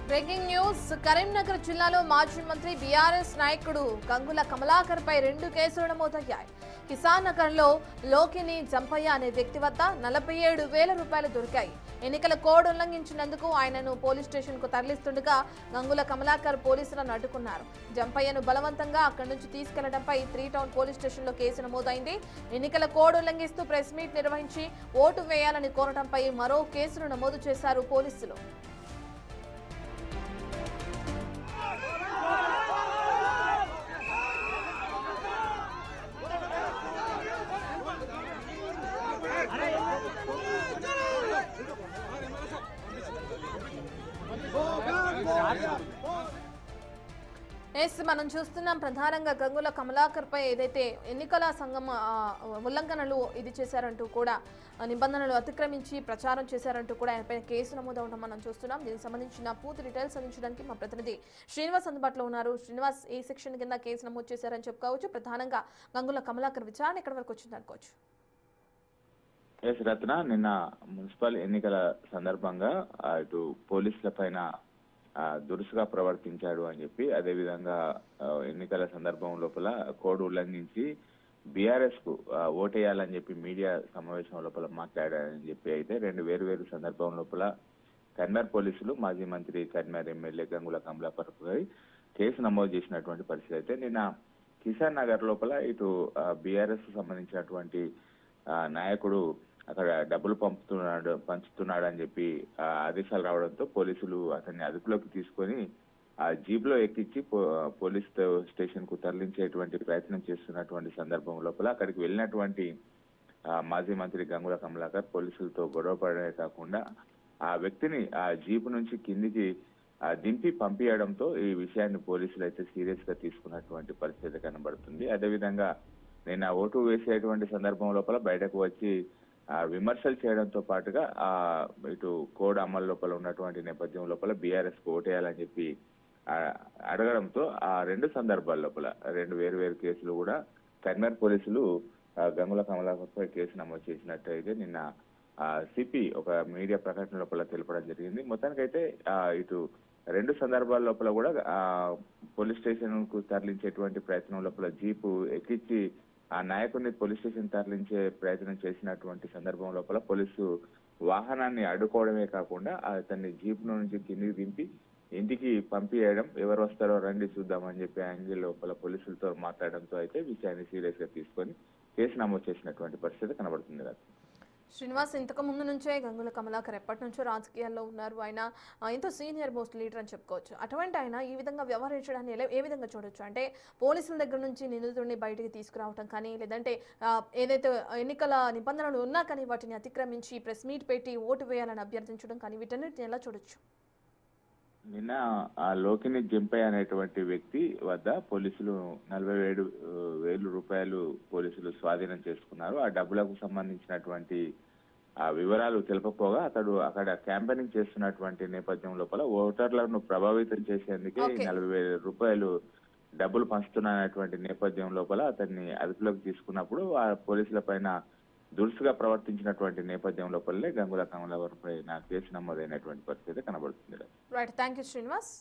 Breaking news Karimnagar జిల్లాలో మాజీ మంత్రి బీఆర్ఎస్ నాయకుడు గంగుల కమలాకర్ పై 2 కేసులు నమోదయ్యాయి. కిసాన్ నగర్ లో లోకిని జంపయ్య అనే వ్యక్తి వద్ద 47,000 రూపాయలు దొరికాయి. ఎన్నికల కోడ్ ఉల్లంఘించినందుకు ఆయనను పోలీస్ స్టేషన్ కు తరలిస్తుండగా గంగుల కమలాకర్ పోలీసులను అడ్డుకున్నారు. జంపయ్యను బలవంతంగా అక్కడి నుంచి తీసుకెళ్లడంపై 3 టౌన్ పోలీస్ స్టేషన్ లో కేసు నమోదైంది. ఎన్నికల కోడ్ ఉల్లంఘిస్తూ ప్రెస్ మీట్ నిర్వహించి ఓటు వేయాలని కోరడంపై మరో కేసును నమోదు చేశారు పోలీసులు. మనం చూస్తున్నాం ప్రధానంగా గంగుల కమలాకర్ పై ఏదైతే ఎన్నికల సంఘం ఉల్లంఘనలు ఇది చేశారంటూ కూడా నిబంధనలు అతిక్రమించి ప్రచారం చేశారంటూ కూడా ఆయనపై కేసు నమోదవడం మనం చూస్తున్నాం. దీనికి సంబంధించిన పూర్తి డీటెయిల్స్ అందించడానికి మా ప్రతినిధి శ్రీనివాస్ అందుబాటులో ఉన్నారు. శ్రీనివాస్, ఏ సెక్షన్ కింద కేసు నమోదు చేశారని చెప్పుకోవచ్చు? ప్రధానంగా గంగుల కమలాకర్ విచారణ ఎక్కడి వరకు వచ్చింది అనుకోవచ్చు? రత్న, నిన్న మున్సిపల్ ఎన్నికల సందర్భంగా ఇటు పోలీసుల పైన దురుసుగా ప్రవర్తించాడు అని చెప్పి, అదేవిధంగా ఎన్నికల సందర్భం లోపల కోడ్ ఉల్లంఘించి బీఆర్ఎస్ కు ఓటేయాలని చెప్పి మీడియా సమావేశం లోపల మాట్లాడారని చెప్పి అయితే 2 వేరు సందర్భం లోపల కరీంనగర్ పోలీసులు మాజీ మంత్రి కరీంనగర్ ఎమ్మెల్యే గంగుల కమలాకర్ పై కేసు నమోదు చేసినటువంటి పరిస్థితి అయితే నిన్న కిసాన్ నగర్ లోపల ఇటు బీఆర్ఎస్ సంబంధించినటువంటి నాయకుడు అక్కడ డబ్బులు పంచుతున్నాడు అని చెప్పి ఆదేశాలు రావడంతో పోలీసులు అతన్ని అదుపులోకి తీసుకొని ఆ జీప్ లో ఎక్కించి పోలీస్ స్టేషన్ కు తరలించేటువంటి ప్రయత్నం చేస్తున్నటువంటి సందర్భం లోపల అక్కడికి వెళ్ళినటువంటి మాజీ మంత్రి గంగుల కమలాకర్ పోలీసులతో గొడవ పడమే కాకుండా ఆ వ్యక్తిని ఆ జీప్ నుంచి కిందికి దింపి పంపించడంతో ఈ విషయాన్ని పోలీసులు అయితే సీరియస్ గా తీసుకున్నటువంటి పరిస్థితి కనబడుతుంది. అదేవిధంగా నేను ఓటు వేసేటువంటి సందర్భం లోపల బయటకు వచ్చి విమర్శలు చేయడంతో పాటుగా ఇటు కోడ్ అమలు లోపల ఉన్నటువంటి నేపథ్యం లోపల బీఆర్ఎస్ కు ఓటేయాలని చెప్పి అడగడంతో ఆ 2 సందర్భాల లోపల 2 వేరు కేసులు కూడా కరీంనగర్ పోలీసులు గంగుల కమలాకర్ పై కేసు నమోదు చేసినట్టయితే నిన్న సిపి ఒక మీడియా ప్రకటన లోపల తెలపడం జరిగింది. మొత్తానికైతే ఇటు 2 సందర్భాల లోపల కూడా పోలీస్ స్టేషన్ కు తరలించేటువంటి ప్రయత్నం లోపల జీపు ఎక్కించి ఆ నాయకుడిని పోలీస్ స్టేషన్ తరలించే ప్రయత్నం చేసినటువంటి సందర్భం లోపల పోలీసు వాహనాన్ని అడ్డుకోవడమే కాకుండా అతన్ని జీప్ నుంచి కిందికి దింపి ఇంటికి పంపించడం, ఎవరు వస్తారో రండి చూద్దామని చెప్పి యాంగిల్ లోపల పోలీసులతో మాట్లాడడంతో అయితే విషయాన్ని సీరియస్ గా తీసుకొని కేసు నమోదు చేసినటువంటి పరిస్థితి కనబడుతుంది కదా. శ్రీనివాస్, ఇంతకు ముందు నుంచే గంగుల కమలాకర్ ఎప్పటి నుంచో రాజకీయాల్లో ఉన్నారు. ఆయన ఎంతో సీనియర్ మోస్ట్ లీడర్ అని చెప్పుకోవచ్చు. అటువంటి ఆయన ఈ విధంగా వ్యవహరించడాన్ని ఏ విధంగా చూడొచ్చు? అంటే పోలీసుల దగ్గర నుంచి నిందితుడిని బయటికి తీసుకురావటం కానీ, లేదంటే ఏదైతే ఎన్నికల నిబంధనలు ఉన్నా కానీ వాటిని అతిక్రమించి ప్రెస్ మీట్ పెట్టి ఓటు వేయాలని అభ్యర్థించడం కానీ, వీటన్నిటిని ఎలా చూడొచ్చు? నిన్న ఆ లోకిని జంపయ్య అనేటువంటి వ్యక్తి వద్ద పోలీసులు 47,000 రూపాయలు పోలీసులు స్వాధీనం చేసుకున్నారు. ఆ డబ్బులకు సంబంధించినటువంటి వివరాలు తెలుపపోగా అతడు అక్కడ క్యాంపెయినింగ్ చేస్తున్నటువంటి నేపథ్యం లోపల ఓటర్లను ప్రభావితం చేసేందుకే 40,000 రూపాయలు డబ్బులు పంచుతున్నటువంటి నేపథ్యం లోపల అతన్ని అదుపులోకి తీసుకున్నప్పుడు ఆ పోలీసుల పైన దురుసుగా ప్రవర్తించినటువంటి నేపథ్యం లోపలే గంగుల కమలాకర్ పై కేసు నమోదైనటువంటి పరిస్థితి కనబడుతుంది. Right, thank you Srinivas.